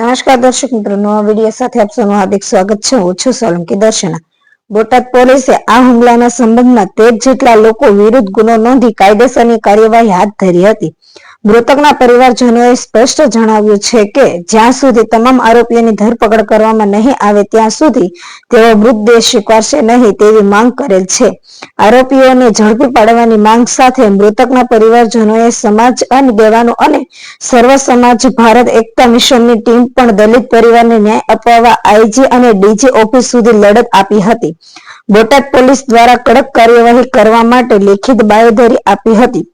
નમસ્કાર દર્શક મિત્રો, નવા વિડીયો સાથે આપ સૌનું હાર્દિક સ્વાગત છે. હું છું સોલંકી દર્શના. બોટાદ પોલીસે આ હુમલાના સંબંધમાં 13 જેટલા લોકો વિરુદ્ધ ગુનો નોંધી કાયદેસરની કાર્યવાહી હાથ ધરી હતી. મૃતકના પરિવારજનોએ સ્પષ્ટ જણાવ્યું છે કે જ્યાં સુધી તમામ આરોપીઓની ધરપકડ કરવામાં નહીં આવે ત્યાં સુધી તેઓ મૃતદેહ સ્વીકારશે નહીં તેવી માંગ કરેલ છે. આરોપીઓને ઝડપી પાડવાની માંગ સાથે મૃતકના પરિવારજનોએ સમાજ આગેવાનો અને સર્વ સમાજ ભારત એકતા મિશનની ટીમ પણ દલિત પરિવારને ન્યાય અપાવવા આઈજી અને ડીજી ઓફિસ સુધી લડત આપી હતી. બોટાદ પોલીસ દ્વારા કડક કાર્યવાહી કરવા માટે લેખિત બાંયધરી આપી હતી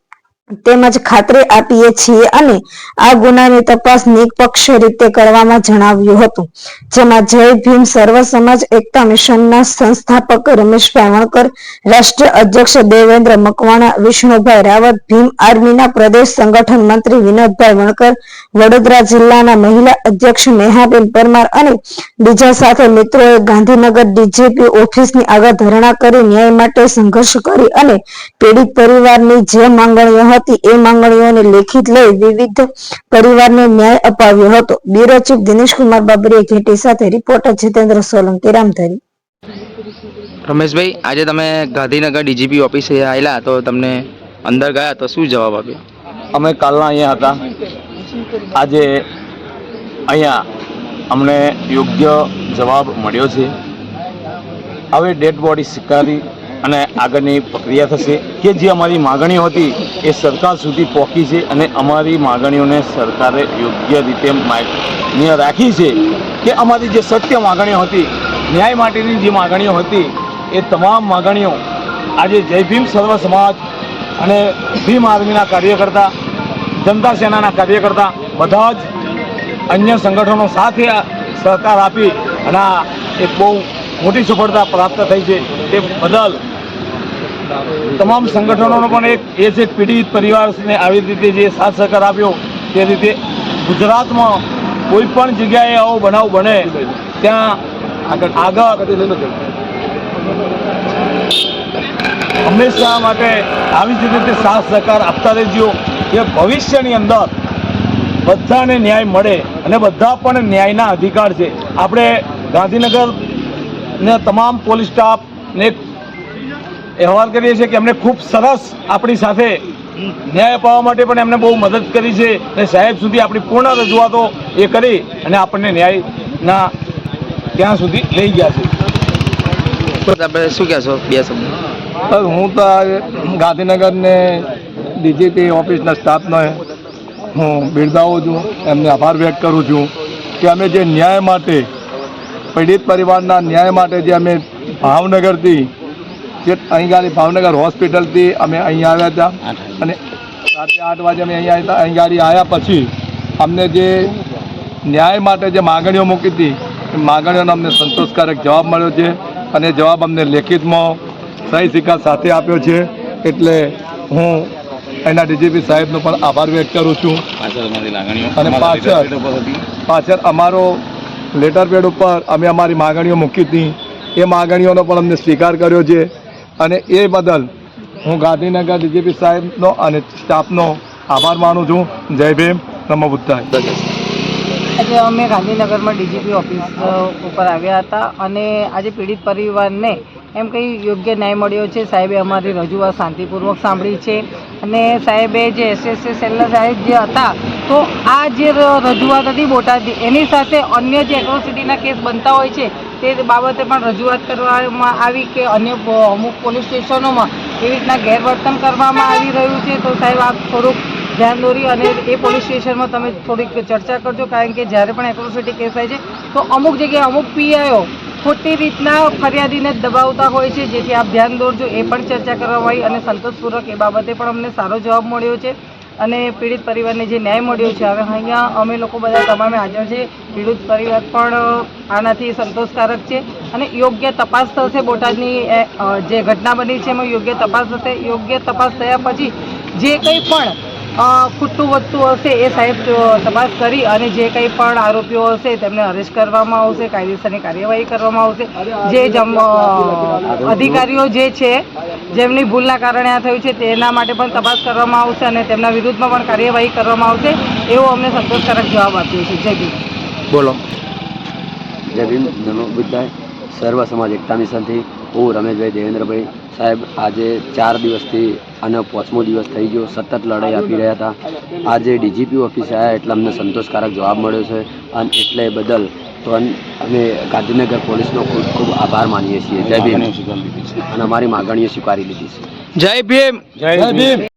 તેમજ ખાતરી આપીએ છીએ અને આ ગુનાની તપાસ નિષ્પક્ષ રીતે કરવામાં જણાવ્યું હતું. જેમાં જય ભીમ સર્વ સમાજ એકતા મિશનના સંસ્થાપક રમેશભાઈ વણકર, રાષ્ટ્રીય અધ્યક્ષ દેવેન્દ્ર મકવાણા, વિષ્ણુભાઈ રાવત, ભીમ આર્મીના પ્રદેશ સંગઠન મંત્રી વિનોદભાઈ વણકર, વડોદરા જિલ્લાના મહિલા અધ્યક્ષ નેહાબેન પરમાર અને બીજા સાથે મિત્રોએ ગાંધીનગર ડીજીપી ઓફિસની આગળ ધરણા કરી ન્યાય માટે સંઘર્ષ કરી અને પીડિત પરિવારની જે માંગણીઓ હતી એ માંગણીઓને લેખિત લઈ વિવિધ પરિવારને ન્યાય અપાવ્યો હતો. બ્યુરો ચીફ દિનેશકુમાર બાબરીયા ઘેટી સાથે રિપોર્ટર જીતેન્દ્ર સોલંકી, રામધરી. રમેશભાઈ, આજે તમે ગાંધીનગર ડીજીપી ઓફિસે આવેલા તો તમને અંદર ગયા તો શું જવાબ આપ્યો? અમે કાલના અહીંયા હતા. આજે અહીંયા અમને યોગ્ય જવાબ મળ્યો છે. હવે ડેડ બોડી સ્વીકારી અને આગળની પ્રક્રિયા થશે કે જે અમારી માગણીઓ હતી એ સરકાર સુધી પહોંચી છે અને અમારી માગણીઓને સરકારે યોગ્ય રીતે માન્ય રાખી છે કે અમારી જે સત્ય માગણીઓ હતી, ન્યાય માટેની જે માગણીઓ હતી એ તમામ માગણીઓ આજે જય ભીમ સર્વ સમાજ અને ભીમ આર્મીના કાર્યકર્તા, જનતા સેનાના કાર્યકર્તા બધા જ અન્ય સંગઠનો સાથે સહકાર આપી અને આ એક બહુ મોટી સફળતા પ્રાપ્ત થઈ છે. તે બદલ તમામ સંગઠનોનો પણ એ છે પીડિત પરિવારને આવી રીતે જે સાથ સહકાર આપ્યો તે રીતે ગુજરાતમાં કોઈ પણ જગ્યાએ આવો બનાવ બને ત્યાં આગળ હંમેશા માટે આવી જ રીતે સાથ સહકાર આપતા રહેજો કે ભવિષ્યની અંદર બધાને ન્યાય મળે અને બધા પણ ન્યાયના અધિકાર છે. આપણે ગાંધીનગરના તમામ પોલીસ સ્ટાફને અહેવાલ કરીએ છીએ કે એમને ખૂબ સરસ આપણી સાથે ન્યાય અપાવવા માટે પણ એમને બહુ મદદ કરી છે અને સાહેબ સુધી આપણી પૂર્ણ રજૂઆતો એ કરી અને આપણને ન્યાયના ત્યાં સુધી લઈ ગયા છે. તમે શું કહેશો બે શબ્દ? હું તો ગાંધીનગરને ડીજીપી ઓફિસના સ્ટાફનો હું બિરદાવું છું, એમને આભાર વ્યક્ત કરું છું કે અમે જે ન્યાય માટે પીડિત પરિવારના ન્યાય માટે જે અમે ભાવનગરથી જે અહીં ભાવનગર હોસ્પિટલથી અમે અહીં આવ્યા હતા અને રાત્રે 8 વાગે અમે અહીં આવ્યા પછી અમને જે ન્યાય માટે જે માગણીઓ મૂકી હતી એ માગણીઓનો અમને સંતોષકારક જવાબ મળ્યો છે અને જવાબ અમને લેખિતમાં સહી સિક્કા સાથે આપ્યો છે. એટલે હું એના ડીજીપી સાહેબનો પણ આભાર વ્યક્ત કરું છું. અને પાછળ અમારો લેટર પેડ ઉપર અમે અમારી માગણીઓ મૂકી હતી એ માગણીઓનો પણ અમને સ્વીકાર કર્યો છે અને એ બદલ હું ગાંધીનગર ડીજીપી સાહેબનો અને સ્ટાફનો આભાર માનું છું. જય ભીમ, નમો બુદ્ધાય. આજે અમે ગાંધીનગરમાં ડીજીપી ઓફિસ ઉપર આવ્યા હતા અને આજે પીડિત પરિવારને એમ કંઈ યોગ્ય ન્યાય મળ્યો છે. સાહેબે અમારી રજૂઆત શાંતિપૂર્વક સાંભળી છે અને સાહેબે જે એસએસસી સેલના સાહેબ જે હતા તો આ જે રજૂઆત હતી બોટાદની એની સાથે અન્ય જે એટ્રોસિટીના કેસ બનતા હોય છે તે બાબતે પણ રજૂઆત કરવામાં આવી કે અન્ય અમુક પોલીસ સ્ટેશનોમાં એવી રીતના ગેરવર્તન કરવામાં આવી રહ્યું છે. તો સાહેબ આપ થોડુંક ધ્યાન દોરી અને એ પોલીસ સ્ટેશનમાં તમે થોડીક ચર્ચા કરજો, કારણ કે જ્યારે પણ એટ્રોસિટી કેસ થાય છે તો અમુક જગ્યાએ અમુક પીઆઈઓ ખોટી રીતના ફરિયાદીને દબાવતા હોય છે, જેથી આપ ધ્યાન દોરજો. એ પણ ચર્ચા કરવામાં આવી અને સંતોષપૂર્વક એ બાબતે પણ અમને સારો જવાબ મળ્યો છે અને પીડિત પરિવારને જે ન્યાય મળ્યો છે હવે અહીંયા અમે લોકો બધા તમામે હાજર છે. પીડિત પરિવાર પણ આનાથી સંતોષકારક છે અને યોગ્ય તપાસ થશે. બોટાદની જે ઘટના બની છે એમાં યોગ્ય તપાસ થશે. યોગ્ય તપાસ થયા પછી જે કંઈ પણ ખૂટતું વધતું હશે એ સાહેબ તપાસ કરી અને જે કંઈ પણ આરોપીઓ હશે તેમને અરેસ્ટ કરવામાં આવશે, કાયદેસરની કાર્યવાહી કરવામાં આવશે. જે અધિકારીઓ જે છે જેમની ભૂલના કારણે આ થયું છે તેના માટે પણ તપાસ કરવામાં આવશે અને તેમના વિરુદ્ધમાં પણ કાર્યવાહી કરવામાં આવશે એવો અમને સંતોષકારક જવાબ આપ્યો છે. જય ભીમ. બોલો. જય ભીમ, નમો બુદ્ધાય. સર્વ સમાજ એકતા મિશનથી હું રમેશભાઈ દેવેન્દ્રભાઈ સાહેબ આજે 4 દિવસથી અને 5મો દિવસ થઈ ગયો સતત લડાઈ આપી રહ્યા હતા. આજે ડીજીપી ઓફિસે આવ્યા એટલે અમને સંતોષકારક જવાબ મળ્યો છે અને એટલે બદલ તો અમે ગાંધીનગર પોલીસનો ખૂબ ખૂબ આભાર માનીએ છીએ. જય ભીમ. અને અમારી માગણીઓ સ્વીકારી લીધી છે. જય ભીમ. જય ભીમ.